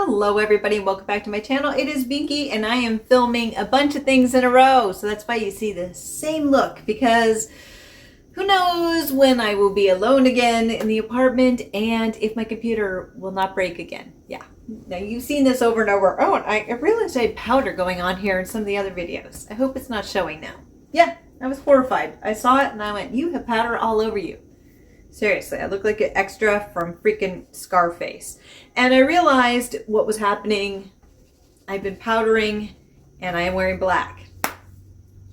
Hello everybody, welcome back to my channel. It is Binky and I am filming a bunch of things in a row. So that's why you see the same look, because who knows when I will be alone again in the apartment and if my computer will not break again. Yeah, now you've seen this over and over. Oh, and I realized I had powder going on here in some of the other videos. I hope it's not showing now. Yeah, I was horrified. I saw it and I went, you have powder all over you. Seriously, I look like an extra from freaking Scarface. And I realized what was happening. I've been powdering and I am wearing black.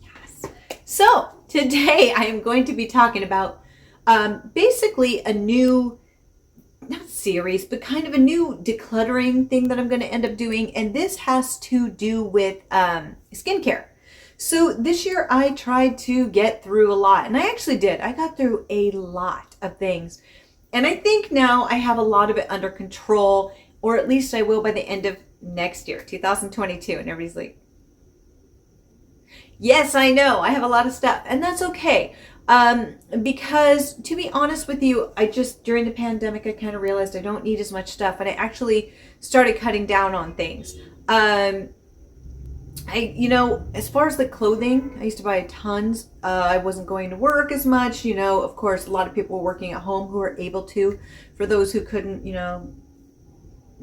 Yes. So today I am going to be talking about basically a new, not series, but kind of a new decluttering thing that I'm going to end up doing. And this has to do with skincare. So this year I tried to get through a lot, and I actually did. I got through a lot of things. And I think now I have a lot of it under control, or at least I will by the end of next year, 2022. And everybody's like, yes, I know, I have a lot of stuff, and that's okay. Because to be honest with you, during the pandemic, I kind of realized I don't need as much stuff, and I actually started cutting down on things. As far as the clothing, I used to buy tons. I wasn't going to work as much. Of course, a lot of people were working at home who were able to. For those who couldn't,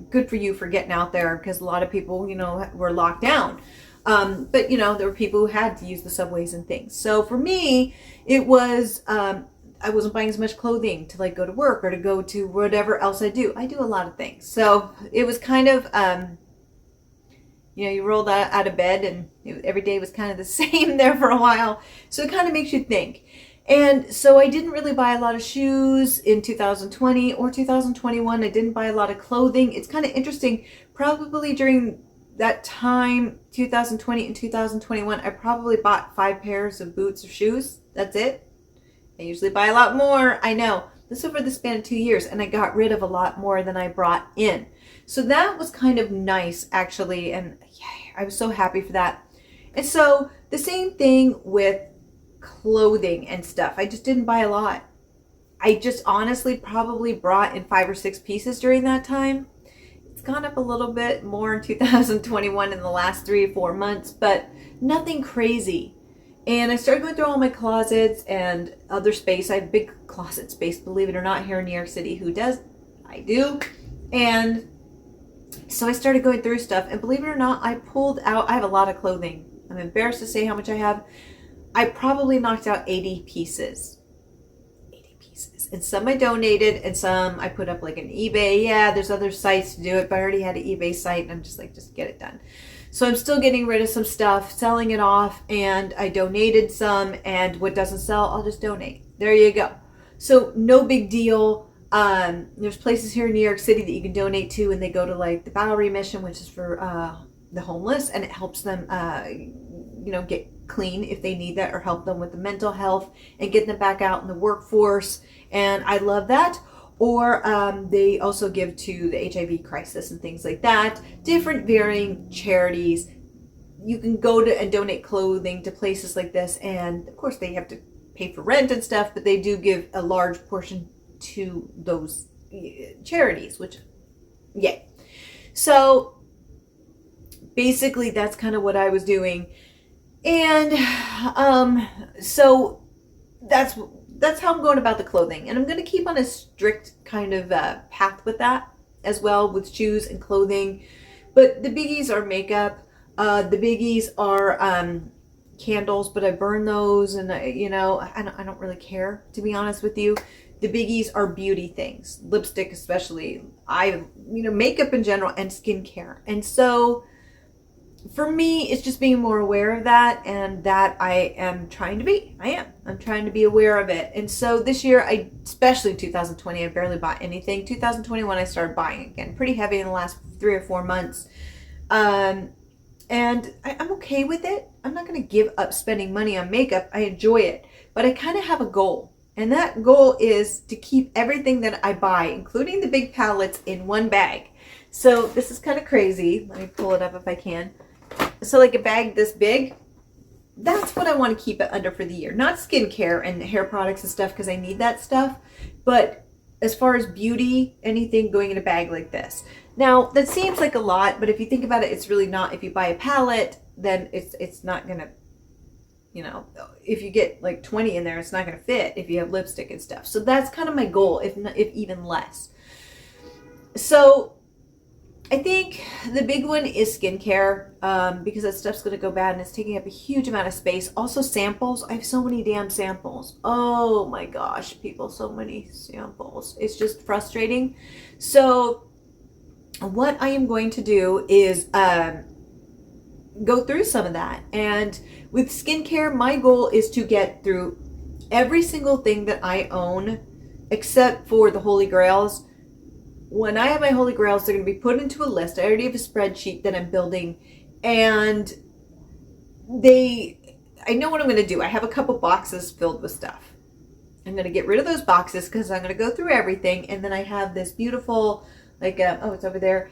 good for you for getting out there, because a lot of people, were locked down. But there were people who had to use the subways and things. So for me, it was, I wasn't buying as much clothing to go to work or to go to whatever else I do. I do a lot of things. So it was kind of, you rolled out of bed and every day was kind of the same there for a while. So it kind of makes you think. And so I didn't really buy a lot of shoes in 2020 or 2021. I didn't buy a lot of clothing. It's kind of interesting. Probably during that time, 2020 and 2021, I probably bought 5 pairs of boots or shoes. That's it. I usually buy a lot more. I know. This over the span of 2 years, and I got rid of a lot more than I brought in. So that was kind of nice, actually, and yeah, I was so happy for that. And so the same thing with clothing and stuff. I just didn't buy a lot. I just honestly probably brought in 5 or 6 pieces during that time. It's gone up a little bit more in 2021 in the last 3 or 4 months, but nothing crazy. And I started going through all my closets and other space. I have big closet space, believe it or not, here in New York City. Who does? I do. And so I started going through stuff, and believe it or not, I pulled out, I have a lot of clothing. I'm embarrassed to say how much I have. I probably knocked out 80 pieces. 80 pieces. And some I donated, and some I put up an eBay. Yeah, there's other sites to do it, but I already had an eBay site, and I'm just just get it done. So I'm still getting rid of some stuff, selling it off, and I donated some, and what doesn't sell, I'll just donate. There you go. So no big deal. There's places here in New York City that you can donate to, and they go to the Bowery Mission, which is for the homeless, and it helps them get clean if they need that, or help them with the mental health and get them back out in the workforce. And I love that. Or they also give to the HIV crisis and things like that. Different varying charities. You can go to and donate clothing to places like this, and of course they have to pay for rent and stuff, but they do give a large portion to those charities, which, yeah. So basically that's kind of what I was doing. And so that's how I'm going about the clothing. And I'm going to keep on a strict kind of path with that as well, with shoes and clothing. But the biggies are makeup. The biggies are candles, but I burn those, and I don't really care, to be honest with you. The biggies are beauty things, lipstick especially. Makeup in general, and skincare. And so for me, it's just being more aware of that, and that I am trying to be. I'm trying to be aware of it. And so this year, especially 2020, I barely bought anything. 2021, I started buying again, pretty heavy in the last 3 or 4 months. And I'm okay with it. I'm not going to give up spending money on makeup. I enjoy it, but I kind of have a goal. And that goal is to keep everything that I buy, including the big palettes, in one bag. So this is kind of crazy. Let me pull it up if I can. So a bag this big, that's what I want to keep it under for the year. Not skincare and hair products and stuff, because I need that stuff, but as far as beauty, anything going in a bag like this. Now, that seems like a lot, but if you think about it, it's really not. If you buy a palette, then it's not going to, you know, if you get like 20 in there, it's not going to fit if you have lipstick and stuff. So that's kind of my goal, if even less. So I think the big one is skincare, because that stuff's going to go bad and it's taking up a huge amount of space. Also samples. I have so many damn samples. Oh my gosh, people, so many samples. It's just frustrating. So what I am going to do is go through some of that. And with skincare, my goal is to get through every single thing that I own, except for the Holy Grails. When I have my Holy Grails, they're going to be put into a list. I already have a spreadsheet that I'm building, and I know what I'm going to do. I have a couple boxes filled with stuff. I'm going to get rid of those boxes because I'm going to go through everything. And then I have this beautiful, like, oh, it's over there,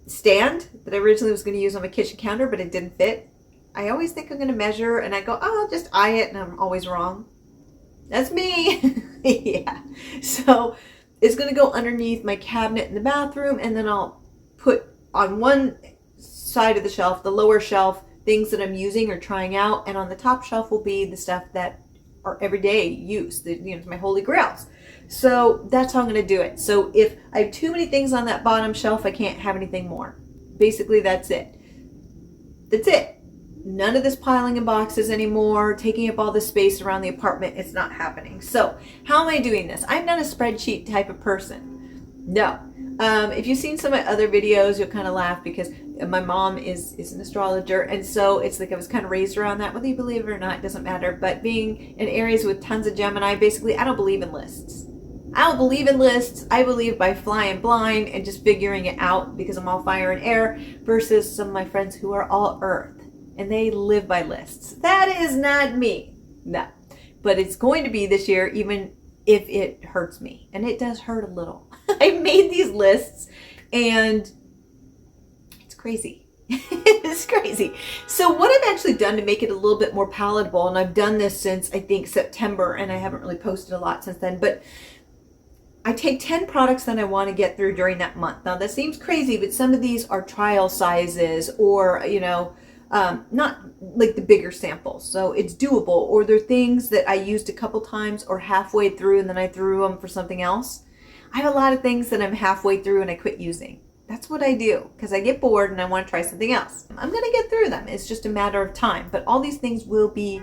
stand that I originally was going to use on my kitchen counter, but it didn't fit. I always think I'm going to measure, and I go, oh, I'll just eye it, and I'm always wrong. That's me. Yeah. So it's going to go underneath my cabinet in the bathroom, and then I'll put on one side of the shelf, the lower shelf, things that I'm using or trying out, and on the top shelf will be the stuff that are everyday use, my Holy Grails. So that's how I'm going to do it. So if I have too many things on that bottom shelf, I can't have anything more. Basically, that's it. That's it. None of this piling in boxes anymore, taking up all the space around the apartment. It's not happening. So how am I doing this? I'm not a spreadsheet type of person. No. If you've seen some of my other videos, you'll kind of laugh because my mom is an astrologer, and so it's like I was kind of raised around that. Whether you believe it or not, it doesn't matter. But being in areas with tons of Gemini, basically, I don't believe in lists. I don't believe in lists. I believe by flying blind and just figuring it out because I'm all fire and air, versus some of my friends who are all earth and they live by lists. That is not me. No. But it's going to be this year, even if it hurts me. And it does hurt a little. I made these lists and it's crazy. It's crazy. So what I've actually done to make it a little bit more palatable, and I've done this since I think September, and I haven't really posted a lot since then, but I take 10 products that I want to get through during that month. Now that seems crazy, but some of these are trial sizes, or, not like the bigger samples. So it's doable, or they're things that I used a couple times or halfway through and then I threw them for something else. I have a lot of things that I'm halfway through and I quit using. That's what I do because I get bored and I want to try something else. I'm going to get through them. It's just a matter of time, but all these things will be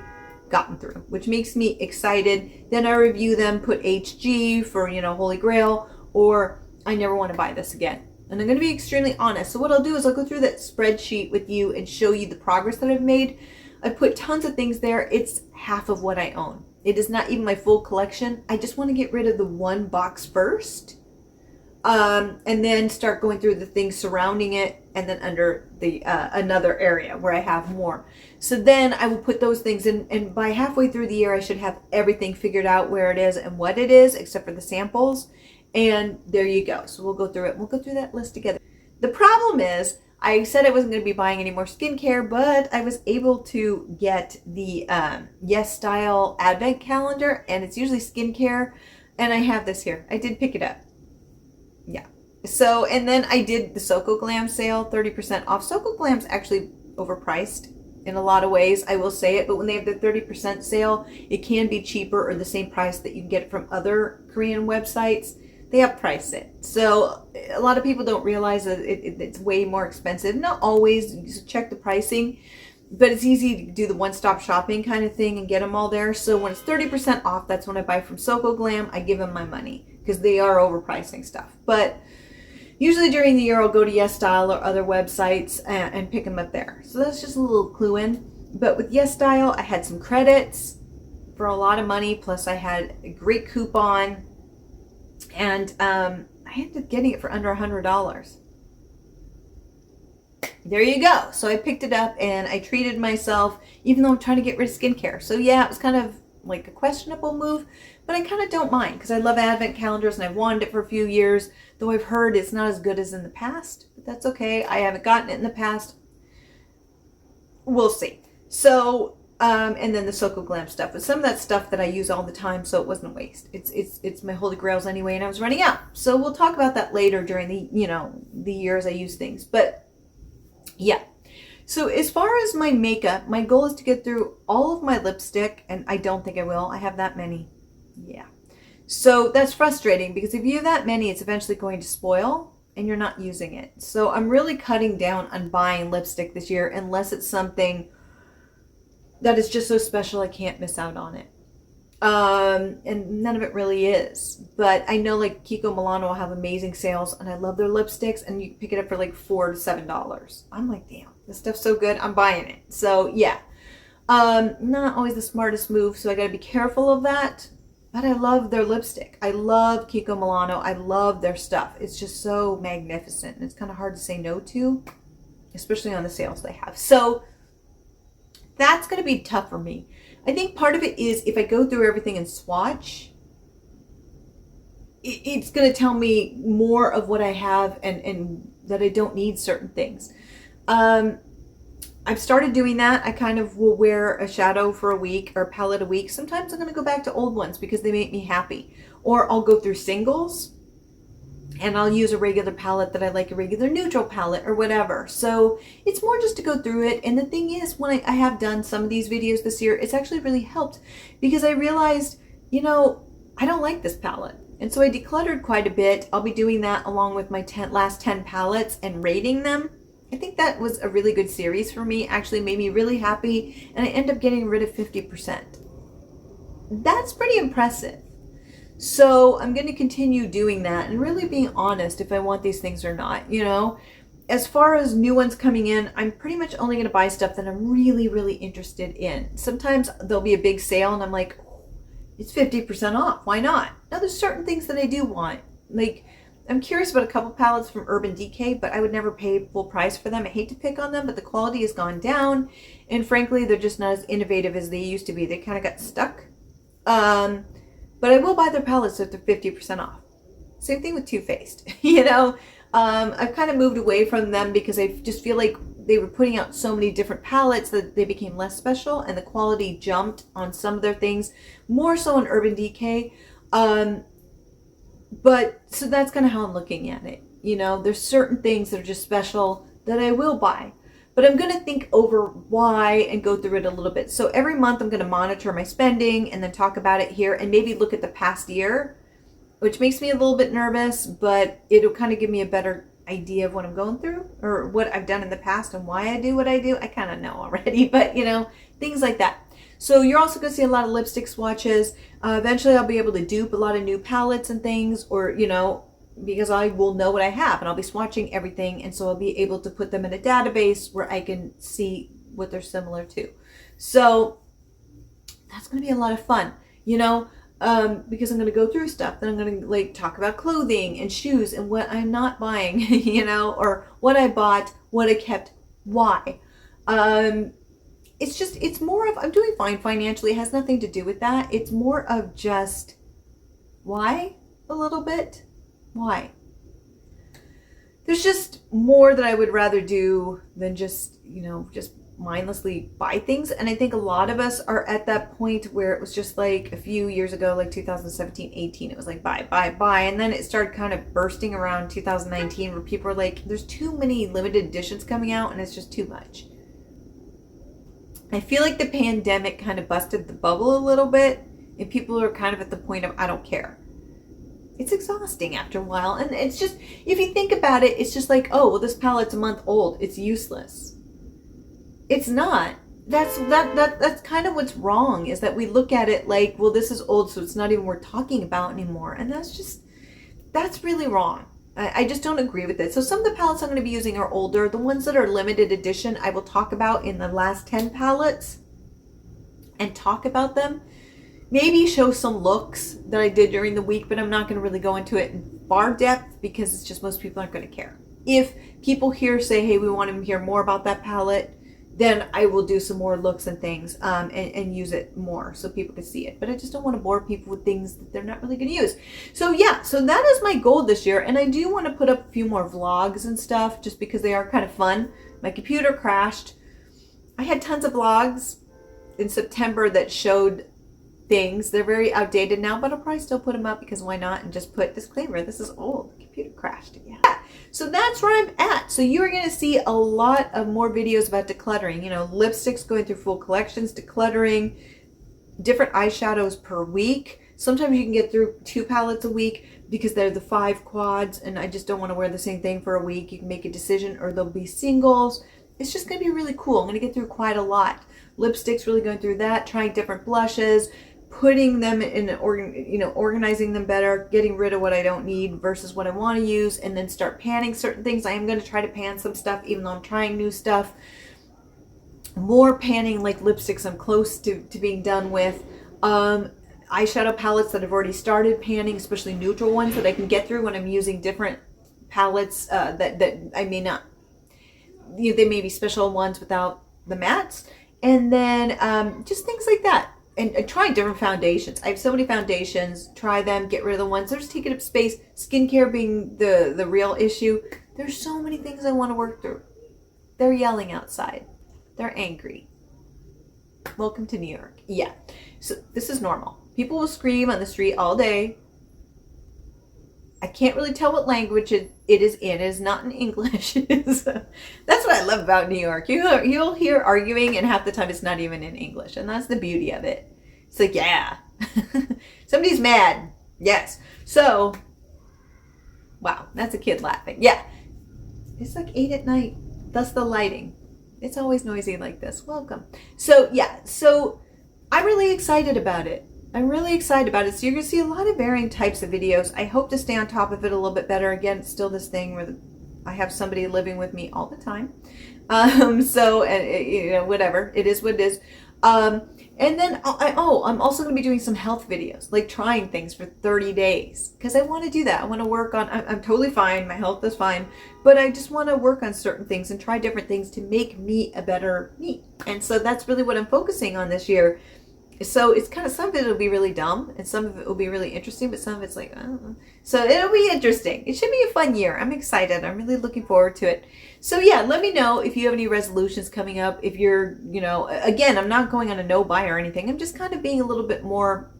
gotten through, which makes me excited. Then I review them, put HG for, Holy Grail, or I never want to buy this again. And I'm going to be extremely honest. So what I'll do is I'll go through that spreadsheet with you and show you the progress that I've made. I put tons of things there. It's half of what I own. It is not even my full collection. I just want to get rid of the one box first, and then start going through the things surrounding it, and then under the another area where I have more. So then I will put those things in, and by halfway through the year, I should have everything figured out where it is and what it is, except for the samples. And there you go. So we'll go through it. We'll go through that list together. The problem is, I said I wasn't going to be buying any more skincare, but I was able to get the Yes Style Advent Calendar, and it's usually skincare, and I have this here. I did pick it up. Yeah. So, and then I did the Soco Glam sale, 30% off. Soco Glam's actually overpriced in a lot of ways, I will say it, but when they have the 30% sale, it can be cheaper or the same price that you can get it from other Korean websites. They upprice it. So a lot of people don't realize that it's way more expensive. Not always. You just check the pricing, but it's easy to do the one-stop shopping kind of thing and get them all there. So when it's 30% off, that's when I buy from Soco Glam. I give them my money because they are overpricing stuff. But usually during the year, I'll go to Yes Style or other websites and pick them up there. So that's just a little clue in. But with Yes Style, I had some credits for a lot of money. Plus I had a great coupon. And I ended up getting it for under $100. There you go. So I picked it up and I treated myself, even though I'm trying to get rid of skincare. So yeah, it was kind of like a questionable move, but I kind of don't mind because I love advent calendars and I've wanted it for a few years, though I've heard it's not as good as in the past, but that's okay. I haven't gotten it in the past. We'll see. So And then the Soco Glam stuff. But some of that stuff that I use all the time, so it wasn't a waste. It's my holy grails anyway, and I was running out. So we'll talk about that later during the, the years I use things. But yeah. So as far as my makeup, my goal is to get through all of my lipstick, and I don't think I will. I have that many. Yeah. So that's frustrating because if you have that many, it's eventually going to spoil and you're not using it. So I'm really cutting down on buying lipstick this year unless it's something that is just so special I can't miss out on it. And none of it really is. But I know like Kiko Milano will have amazing sales, and I love their lipsticks, and you can pick it up for like $4 to $7. I'm like, damn, this stuff's so good, I'm buying it. So yeah, not always the smartest move, so I gotta be careful of that. But I love their lipstick. I love Kiko Milano. I love their stuff. It's just so magnificent, and it's kind of hard to say no to, especially on the sales they have. So that's going to be tough for me. I think part of it is if I go through everything and swatch, it's going to tell me more of what I have and that I don't need certain things. I've started doing that. I kind of will wear a shadow for a week or a palette a week. Sometimes I'm going to go back to old ones because they make me happy. Or I'll go through singles and I'll use a regular palette that I like, a regular neutral palette or whatever. So it's more just to go through it. And the thing is, when I have done some of these videos this year, it's actually really helped because I realized, I don't like this palette. And so I decluttered quite a bit. I'll be doing that along with my last 10 palettes and rating them. I think that was a really good series for me. Actually made me really happy. And I end up getting rid of 50%. That's pretty impressive. So I'm going to continue doing that and really being honest if I want these things or not. As far as new ones coming in, I'm pretty much only going to buy stuff that I'm really, really interested in. Sometimes there'll be a big sale and I'm like, oh, it's 50% off. Why not? Now there's certain things that I do want. Like, I'm curious about a couple palettes from Urban Decay, but I would never pay full price for them. I hate to pick on them, but the quality has gone down. And frankly, they're just not as innovative as they used to be. They kind of got stuck. But I will buy their palettes if they're 50% off. Same thing with Too Faced. I've kind of moved away from them because I just feel like they were putting out so many different palettes that they became less special, and the quality jumped on some of their things, more so on Urban Decay. But so that's kind of how I'm looking at it. There's certain things that are just special that I will buy. But I'm going to think over why and go through it a little bit. So every month I'm going to monitor my spending and then talk about it here and maybe look at the past year, which makes me a little bit nervous, but it'll kind of give me a better idea of what I'm going through or what I've done in the past and why I do what I do. I kind of know already, but things like that. So you're also going to see a lot of lipstick swatches. Eventually I'll be able to dupe a lot of new palettes and things, or, because I will know what I have and I'll be swatching everything. And so I'll be able to put them in a database where I can see what they're similar to. So that's going to be a lot of fun, because I'm going to go through stuff. Then I'm going to talk about clothing and shoes and what I'm not buying, or what I bought, what I kept, why. It's more of, I'm doing fine financially. It has nothing to do with that. It's more of just why a little bit. Why? There's just more that I would rather do than just mindlessly buy things. And I think a lot of us are at that point where it was just like a few years ago, like 2017, 18, it was like buy. And then it started kind of bursting around 2019 where people are like, there's too many limited editions coming out and it's just too much. I feel like the pandemic kind of busted the bubble a little bit and people are kind of at the point of, I don't care. It's exhausting after a while. And it's just, if you think about it, it's just like, oh, well, this palette's a month old. It's useless. It's not. That's kind of what's wrong, is that we look at it like, well, this is old, so it's not even worth talking about anymore. And that's really wrong. I just don't agree with it. So some of the palettes I'm going to be using are older. The ones that are limited edition, I will talk about in the last 10 palettes and talk about them. Maybe show some looks that I did during the week, but I'm not going to really go into it in far depth because it's just most people aren't going to care. If people here say, hey, we want to hear more about that palette, then I will do some more looks and things and use it more so people can see it. But I just don't want to bore people with things that they're not really going to use. So yeah, so that is my goal this year. And I do want to put up a few more vlogs and stuff just because they are kind of fun. My computer crashed. I had tons of vlogs. in September that showed things. They're very outdated now, but I'll probably still put them up because why not? And just put disclaimer, this is old. The computer crashed. Yeah. So that's where I'm at. So you are going to see a lot of more videos about decluttering. You know, lipsticks going through full collections, decluttering, different eyeshadows per week. Sometimes you can get through 2 palettes a week because they're the 5 quads and I just don't want to wear the same thing for a week. You can make a decision, or they'll be singles. It's just going to be really cool. I'm going to get through quite a lot. Lipsticks, really going through that, trying different blushes, putting them in organizing them better, getting rid of what I don't need versus what I want to use, and then start panning certain things. I am going to try to pan some stuff even though I'm trying new stuff. More panning, like lipsticks I'm close to being done with. Eyeshadow palettes that I've already started panning, especially neutral ones that I can get through when I'm using different palettes that I may not, they may be special ones without the mattes. And then just things like that. And trying different foundations. I have so many foundations. Try them, get rid of the ones that are just taking up space. Skincare being the real issue. There's so many things I want to work through. They're yelling outside. They're angry. Welcome to New York. Yeah. So this is normal. People will scream on the street all day. I can't really tell what language it is in. It is not in English. That's what I love about New York. You'll hear arguing, and half the time it's not even in English. And that's the beauty of it. It's like, yeah. Somebody's mad. Yes. So, wow, that's a kid laughing. Yeah. It's like 8 at night. Thus the lighting. It's always noisy like this. Welcome. So, yeah. So, I'm really excited about it. I'm really excited about it. So you're going to see a lot of varying types of videos. I hope to stay on top of it a little bit better. Again, it's still this thing where I have somebody living with me all the time. Whatever. It is what it is. And then, I'm also going to be doing some health videos, like trying things for 30 days. Because I want to do that. I want to work on, I'm totally fine. My health is fine. But I just want to work on certain things and try different things to make me a better me. And so that's really what I'm focusing on this year. So it's kind of, some of it will be really dumb and some of it will be really interesting, but some of it's like, I don't know. So it'll be interesting. It should be a fun year. I'm excited. I'm really looking forward to it. So yeah, let me know if you have any resolutions coming up. If you're, again, I'm not going on a no buy or anything. I'm just kind of being a little bit more,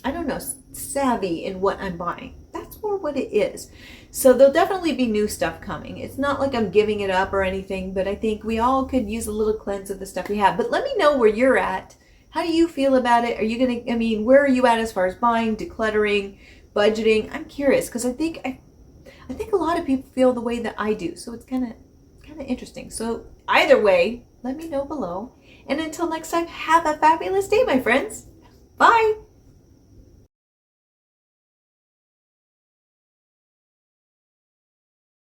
I don't know, savvy in what I'm buying. That's more what it is. So there'll definitely be new stuff coming. It's not like I'm giving it up or anything, but I think we all could use a little cleanse of the stuff we have. But let me know where you're at. How do you feel about it? Are you going to, where are you at as far as buying, decluttering, budgeting? I'm curious because I think a lot of people feel the way that I do. So it's kind of interesting. So either way, let me know below. And until next time, have a fabulous day, my friends. Bye.